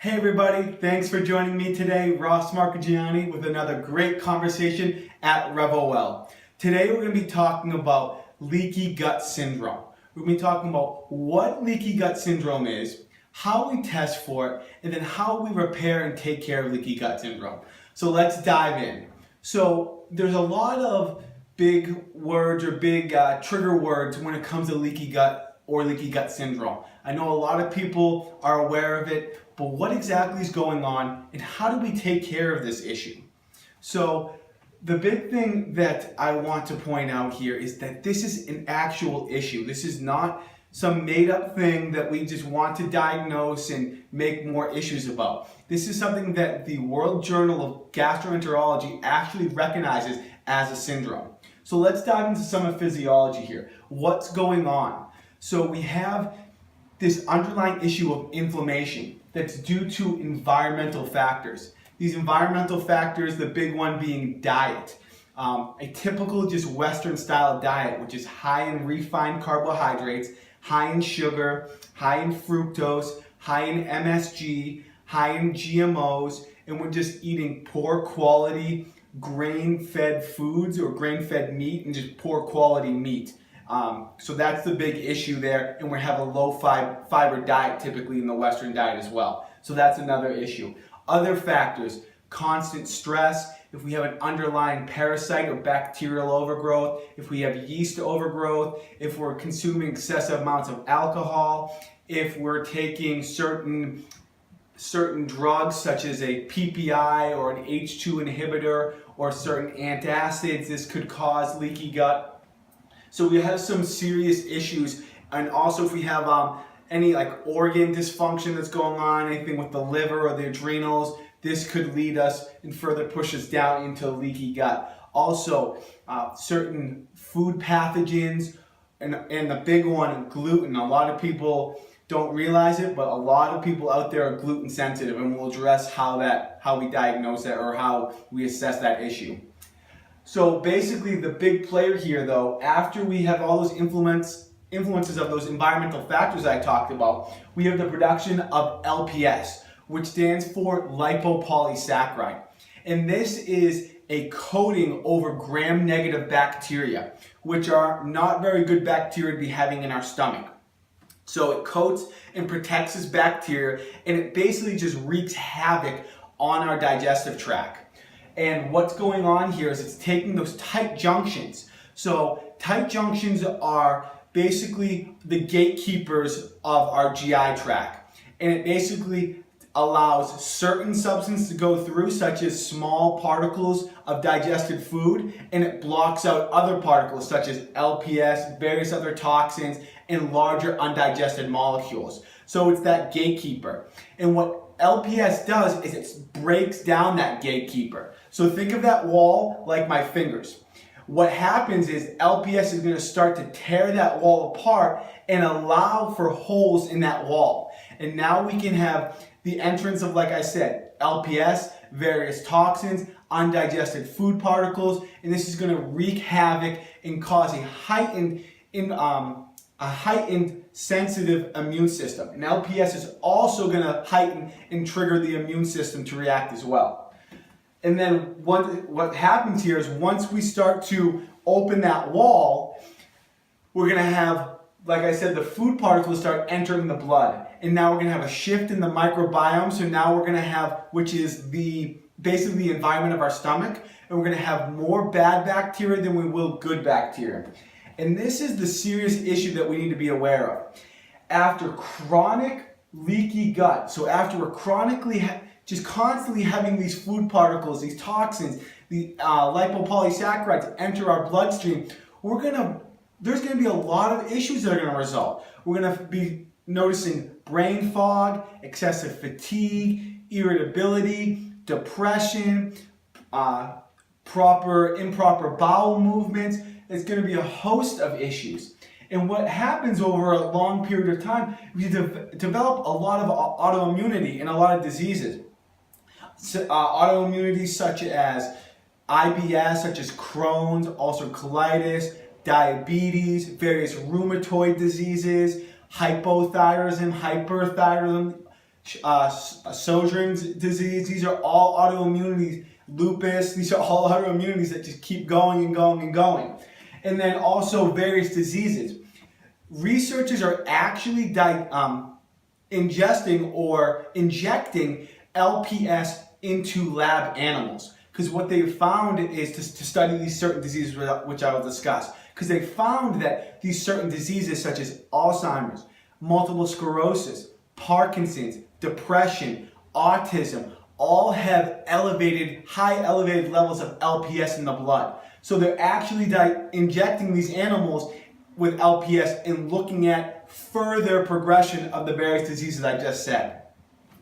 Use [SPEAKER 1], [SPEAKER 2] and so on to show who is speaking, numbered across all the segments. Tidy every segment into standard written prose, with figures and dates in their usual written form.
[SPEAKER 1] Hey everybody, thanks for joining me today, Ross Marcagiani, with another great conversation at revowell. Today we're going to be talking about leaky gut syndrome. We're going to be talking about what leaky gut syndrome is, how we test for it, and then how we repair and take care of leaky gut syndrome. So let's dive in. So there's a lot of big words or big trigger words when it comes to leaky gut or leaky gut syndrome. I know a lot of people are aware of it, but what exactly is going on and how do we take care of this issue? So the big thing that I want to point out here is that this is an actual issue. This is not some made up thing that we just want to diagnose and make more issues about. This is something that the World Journal of Gastroenterology actually recognizes as a syndrome. So let's dive into some of physiology here. What's going on? So we have this underlying issue of inflammation that's due to environmental factors. These environmental factors, the big one being diet. A typical just Western style diet, which is high in refined carbohydrates, high in sugar, high in fructose, high in MSG, high in GMOs, and we're just eating poor quality grain-fed foods or grain-fed meat and just poor quality meat. So that's the big issue there, and we have a low fiber diet typically in the Western diet as well. So that's another issue. Other factors, constant stress, if we have an underlying parasite or bacterial overgrowth, if we have yeast overgrowth, if we're consuming excessive amounts of alcohol, if we're taking certain drugs such as a PPI or an H2 inhibitor or certain antacids, this could cause leaky gut. So we have some serious issues, and also if we have any organ dysfunction that's going on, anything with the liver or the adrenals, this could lead us and further push us down into leaky gut. Also, certain food pathogens, and the big one, gluten. A lot of people don't realize it, but a lot of people out there are gluten sensitive, and we'll address how we diagnose that or how we assess that issue. So basically the big player here though, after we have all those influences of those environmental factors I talked about, we have the production of LPS, which stands for lipopolysaccharide. And this is a coating over gram-negative bacteria, which are not very good bacteria to be having in our stomach. So it coats and protects this bacteria, and it basically just wreaks havoc on our digestive tract. And what's going on here is it's taking those tight junctions. So tight junctions are basically the gatekeepers of our GI tract. And it basically allows certain substances to go through, such as small particles of digested food, and it blocks out other particles such as LPS, various other toxins, and larger undigested molecules. So it's that gatekeeper. And what LPS does is it breaks down that gatekeeper. So think of that wall like my fingers. What happens is LPS is going to start to tear that wall apart and allow for holes in that wall. And now we can have the entrance of, like I said, LPS, various toxins, undigested food particles, and this is going to wreak havoc and cause a heightened sensitive immune system. And LPS is also going to heighten and trigger the immune system to react as well. And then what happens here is once we start to open that wall, we're going to have, like I said, the food particles start entering the blood. And now we're going to have a shift in the microbiome. So now we're going to have, which is basically the environment of our stomach, and we're going to have more bad bacteria than we will good bacteria. And this is the serious issue that we need to be aware of. After chronic leaky gut, so after we're chronically just constantly having these food particles, these toxins, the lipopolysaccharides enter our bloodstream, there's going to be a lot of issues that are going to result. We're going to be noticing brain fog, excessive fatigue, irritability, depression, improper bowel movements. It's going to be a host of issues. And what happens over a long period of time, we develop a lot of autoimmunity and a lot of diseases. Autoimmunity such as IBS, such as Crohn's, ulcerative colitis, diabetes, various rheumatoid diseases, hypothyroidism, hyperthyroidism, Sjögren's disease. These are all autoimmunities. Lupus. These are all autoimmunities that just keep going and going and going. And then also various diseases. Researchers are actually ingesting or injecting LPS into lab animals. Because what they found is to study these certain diseases, which I will discuss. Because they found that these certain diseases such as Alzheimer's, multiple sclerosis, Parkinson's, depression, autism, all have high elevated levels of LPS in the blood. So they're actually injecting these animals with LPS and looking at further progression of the various diseases I just said.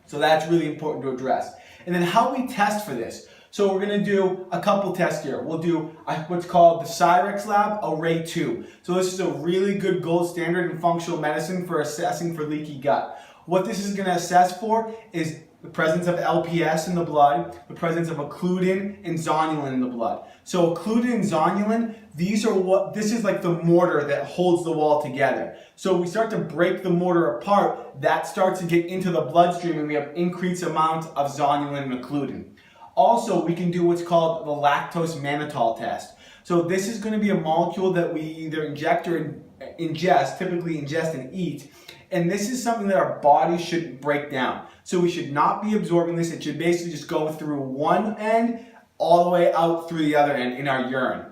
[SPEAKER 1] So that's really important to address. And then how we test for this. So we're going to do a couple tests here. We'll do what's called the Cyrex Lab Array 2. So this is a really good gold standard in functional medicine for assessing for leaky gut. What this is going to assess for is the presence of LPS in the blood, the presence of occludin and zonulin in the blood. So occludin and zonulin, this is like the mortar that holds the wall together. So we start to break the mortar apart, that starts to get into the bloodstream and we have increased amount of zonulin and occludin. Also, we can do what's called the lactose mannitol test. So this is going to be a molecule that we either inject or ingest, typically ingest and eat. And this is something that our body should break down. So we should not be absorbing this. It should basically just go through one end all the way out through the other end in our urine.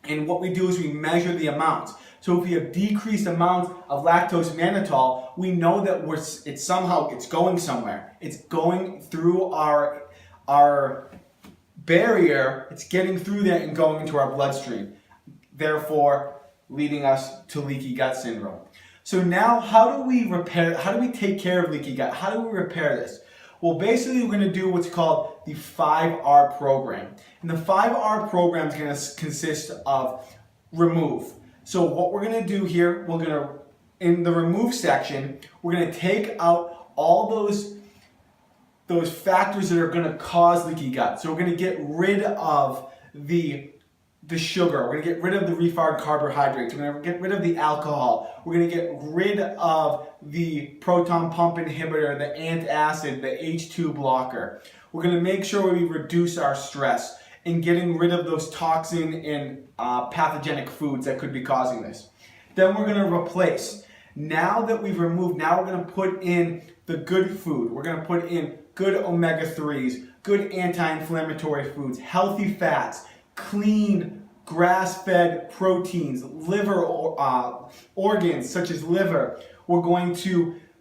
[SPEAKER 1] And what we do is we measure the amounts. So if we have decreased amounts of lactose mannitol, we know that it's going somewhere. It's going through our barrier, it's getting through there and going into our bloodstream, therefore leading us to leaky gut syndrome. So now how do we take care of leaky gut? How do we repair this? Well, basically we're going to do what's called the 5R program. And the 5R program is going to consist of remove. So what we're going to do here, in the remove section, we're going to take out all those factors that are going to cause leaky gut. So we're going to get rid of the sugar. We're going to get rid of the refined carbohydrates. We're going to get rid of the alcohol. We're going to get rid of the proton pump inhibitor, the antacid, the H2 blocker. We're going to make sure we reduce our stress in getting rid of those toxin and pathogenic foods that could be causing this. Then we're going to replace. Now that we've removed, now we're going to put in the good food. We're going to put in good omega-3s, good anti-inflammatory foods, healthy fats, clean grass-fed proteins, liver organs such as liver.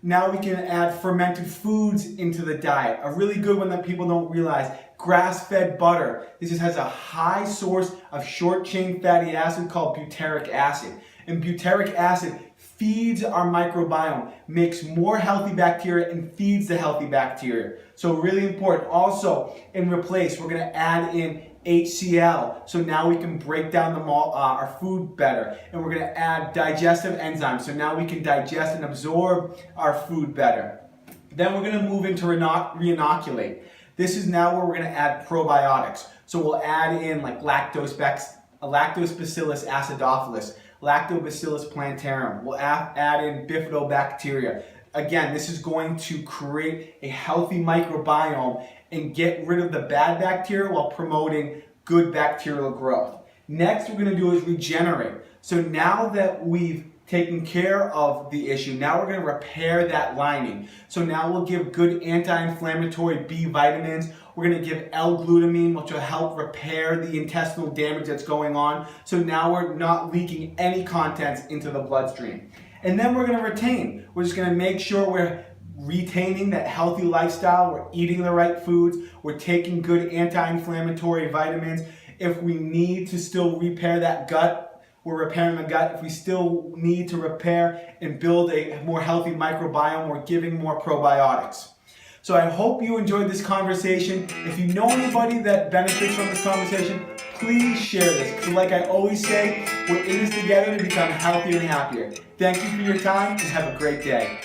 [SPEAKER 1] Now we can add fermented foods into the diet. A really good one that people don't realize, grass-fed butter. This has a high source of short-chain fatty acid called butyric acid. And butyric acid feeds our microbiome, makes more healthy bacteria and feeds the healthy bacteria. So really important. Also, in replace, we're going to add in HCl. So now we can break down our food better. And we're going to add digestive enzymes. So now we can digest and absorb our food better. Then we're going to move into reinoculate. This is now where we're going to add probiotics. So we'll add in like Lactobacillus acidophilus, Lactobacillus plantarum. We'll add in bifidobacteria. Again, this is going to create a healthy microbiome and get rid of the bad bacteria while promoting good bacterial growth. Next, we're going to do is regenerate. So now that we've taken care of the issue, now we're going to repair that lining. So now we'll give good anti-inflammatory B vitamins. We're going to give L-glutamine, which will help repair the intestinal damage that's going on. So now we're not leaking any contents into the bloodstream. And then we're going to retain. We're just going to make sure we're retaining that healthy lifestyle. We're eating the right foods. We're taking good anti-inflammatory vitamins. If we need to still repair that gut, we're repairing the gut. If we still need to repair and build a more healthy microbiome, we're giving more probiotics. So I hope you enjoyed this conversation. If you know anybody that benefits from this conversation, please share this. Because like I always say, we're in this together to become healthier and happier. Thank you for your time and have a great day.